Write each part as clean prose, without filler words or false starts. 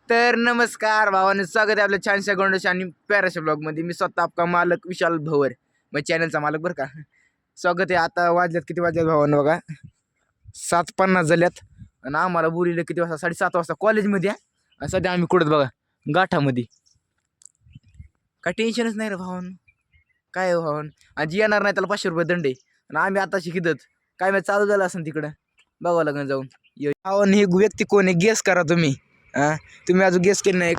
तर नमस्कार भावाने, स्वागत आहे आपल्या छानशा गोंडशा आणि प्याराशा ब्लॉगमध्ये. मी स्वतः आपका मालक विशाल भवर, मग चॅनलचा मालक बरं का. स्वागत आहे. आता वाजल्यात किती वाजल्यात भावानं बघा, 7:50 झाल्यात. आणि आम्हाला बोलिलं किती वाजता, 7:30 वाजता कॉलेजमध्ये आहे. आणि सध्या आम्ही कुठं बघा गाठामध्ये. काय टेन्शनच नाही रे भावानं, काय भावानं. आणि जी येणार नाही त्याला 500 रुपये दंड आहे. आणि आम्ही आता शिकतच काय मग चालू झालं असं तिकडं बघावं लागेल जाऊन. भावानं ही व्यक्ती कोण आहे गेस करा तुम्ही. तुम्ही अजून गेस केलं नाही,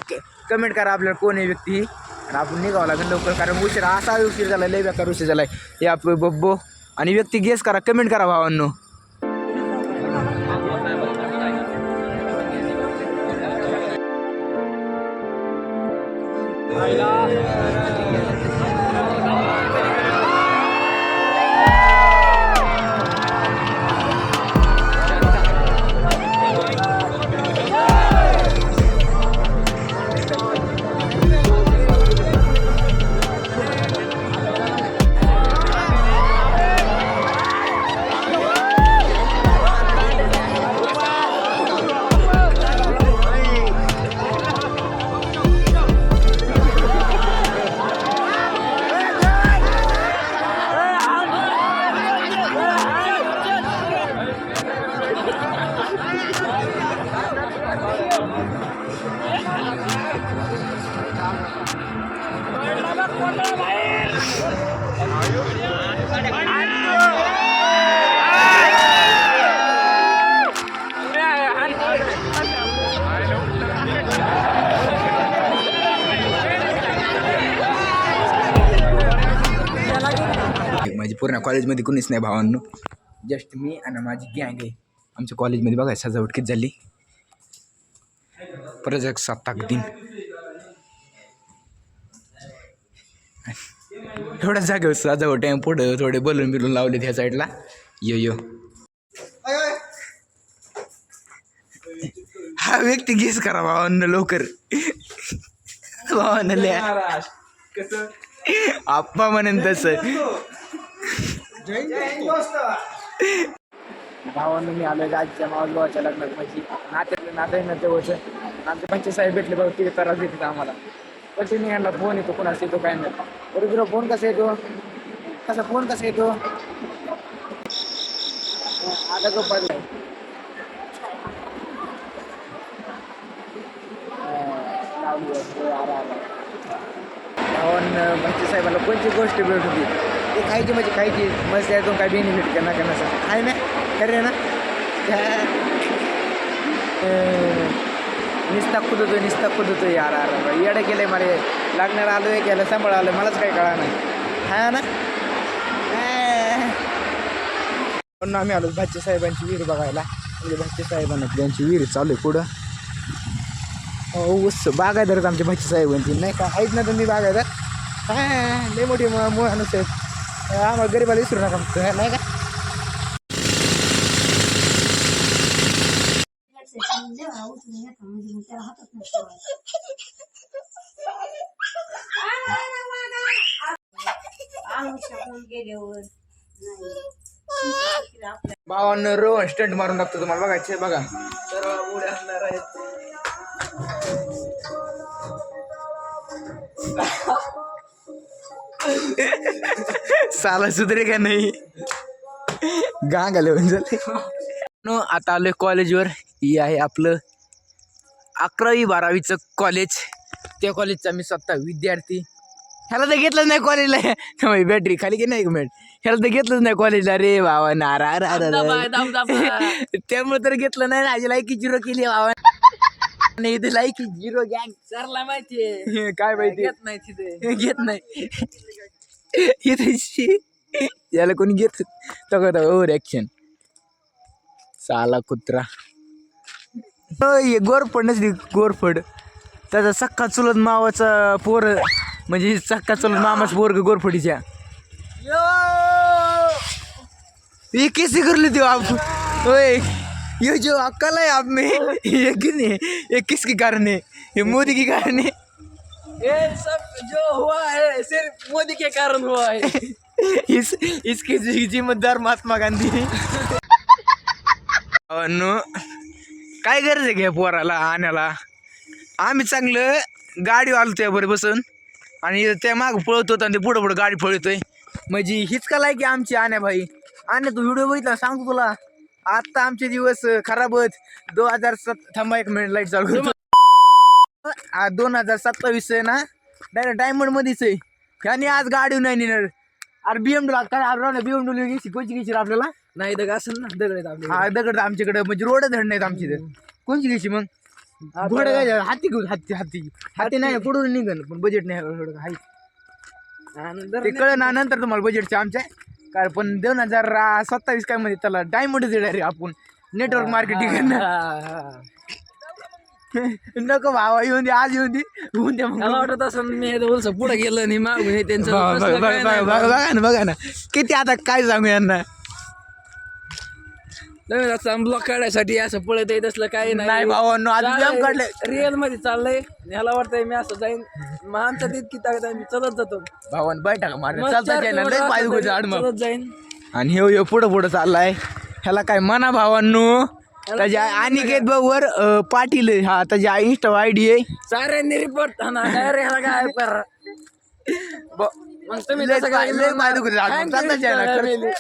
कमेंट करा आपल्याला कोण आहे व्यक्ती ही. आणि आपण निघावं लागेल लवकर, कारण उशीर असा उशीर झाला, लय बेकार उशीर झालाय. हे आपलं बब्बो आणि व्यक्ती गेस करा, कमेंट करा भावांनो. माझी पूर्ण कॉलेजमध्ये कोणीच नाही भावांनो, जस्ट मी आणि माझी गँग आहे. आमच्या कॉलेजमध्ये बघा सजावट किती झाली. प्रजासत्ताक दिन एवढ्या जागेवर सजावट आहे. पुढं थोडे बलून बिलून लावले ह्या साईडला. यो हा व्यक्ती गेस करा भावांना लवकर. भावांना आप्पा म्हणेन तसं. भावांना मी आलोय आजच्या मावसभावाच्या लग्नात. माझी नात्यातलं नातं जवळचं. आमचे पंच साहेब भेटले बघा, तिथे त्रास देतात आम्हाला. कंटिन्यू यांना फोन येतो, कोणाचा येतो काय नाही. बरोबर फोन कसा येतो, फोन कसा येतो. आता तो पडलाय. भाची साहेबाला कोणती गोष्ट भेट होती ते खायची, म्हणजे खायची मस्त यातून काय बेनिफिट करणार का नसं आहे ना, खरे ना. निस्ता खुद होतो यार. येडं केलंय मला, लागणार आलोय केलं सांभाळ आलं, मलाच काही कळा नाही. हा ना. पण आम्ही आलो भाची साहेबांची विहीर बघायला. म्हणजे भाची साहेबांना त्यांची विहीर चालू आहे पुढं. ऊस बागायदारच आमच्या भाची साहेबांची नाही का, आहेत ना तुम्ही बागायदार. लय मोठी माणूस आहेत. आम्हाला गरीबाला विसरू नका नाही का. भावांना रोहन स्टंट मारून टाकतो तुम्हाला बघायचे. बघा सर्व उड्या असणार आहेत. साला सुधरे का नाही, गांग आले म्हणजे. आता आलोय कॉलेजवर. ही आहे आपलं 11वी-12वीचं कॉलेज. त्या कॉलेजचा मी स्वतः विद्यार्थी. ह्याला तर घेतलंच नाही कॉलेजला. बॅटरी खाली की नाही मिनिट. ह्याला तर घेतलंच नाही कॉलेजला रे भावा. नारा त्यामुळे तर घेतलं नाही ना. लायकी 0 केली भावा. नाही इथे लायकी 0 गँग सरला माहितीये काय माहिती. घेत नाही इथे. याला कोणी घेत ओव्हर ऍक्शन. साला कुत्रा. गोरफड नसली, गोरफड त्याचा सक्का चुलत मावाचा पोर, म्हणजे सक्का चुलत मामाच पोरग गोरफडीच्या. ये कैसे कर लेते हो आप? ओए ये जो अक्कल है आप में, ये किसके कारण है? ये मोदी के कारण है. ये सब जो हुआ है सिर्फ मोदी के कारण हुआ है. इसके जिम्मेदार महात्मा गांधी. काय गरज आहे घ्या पोराला आणायला. आम्ही चांगलं गाडी आलो त्यावर बसून आणि त्या माग पळत होतो आणि ते पुढं पुढं गाडी पळतोय म्हणजे हीच का लायकी आमची आण्या भाई. आण्या तू व्हिडिओ बघितला सांगतो तुला आता आमचे दिवस खराब होत 2007. थांबा एक मिनिट लाईट चालू 2027 आहे ना डायरेक्ट डायमंड मध्येच आहे. आणि आज गाडी नाही नेणार. अरे बीएमडब्ल्यू काय बीएमडब्ल्यू घ्यायची कोणची घ्यायची आपल्याला नाही दगड असेल ना दगड आहेत हा दगड आमच्याकडे म्हणजे रोड धड नाहीत आमची तर कोणची घ्यायची मग घोडे काय हाती घेऊ हाती नाही पुढून निघन पण बजेट नाही हाय ते कळ ना नंतर तुम्हाला बजेटचे आमच्या काय पण 2027 काय म्हणजे त्याला डायमंड देणार रे आपण नेटवर्क मार्केटिंग नको भावा येऊन दे आज येऊन दे होऊन दे मला वाटत असं मी पुढे गेलं नाही मागून हे त्यांचं बघा ना किती आता काय सांगू यांना ब्लॉक काढायसाठी असं पळत येत असलं काही नाही भावांनो आज व्यायाम काढले रिअल मध्ये चाललंय ह्याला वाटतंय मी असं जाईन आमच्यात इतकी ताकद आहे मी चलत जातो भावान बैठा मार चालता जाईन आणि हे पुढं पुढं चाललाय ह्याला काय म्हणा भावांनो त्याच्या अनिकेत भाऊवर पाटील हा त्याच्या इंस्टा आयडी आहे साऱ्यांनी रिपोर्ट ह्याला काय कर मग तुम्ही लय माहिती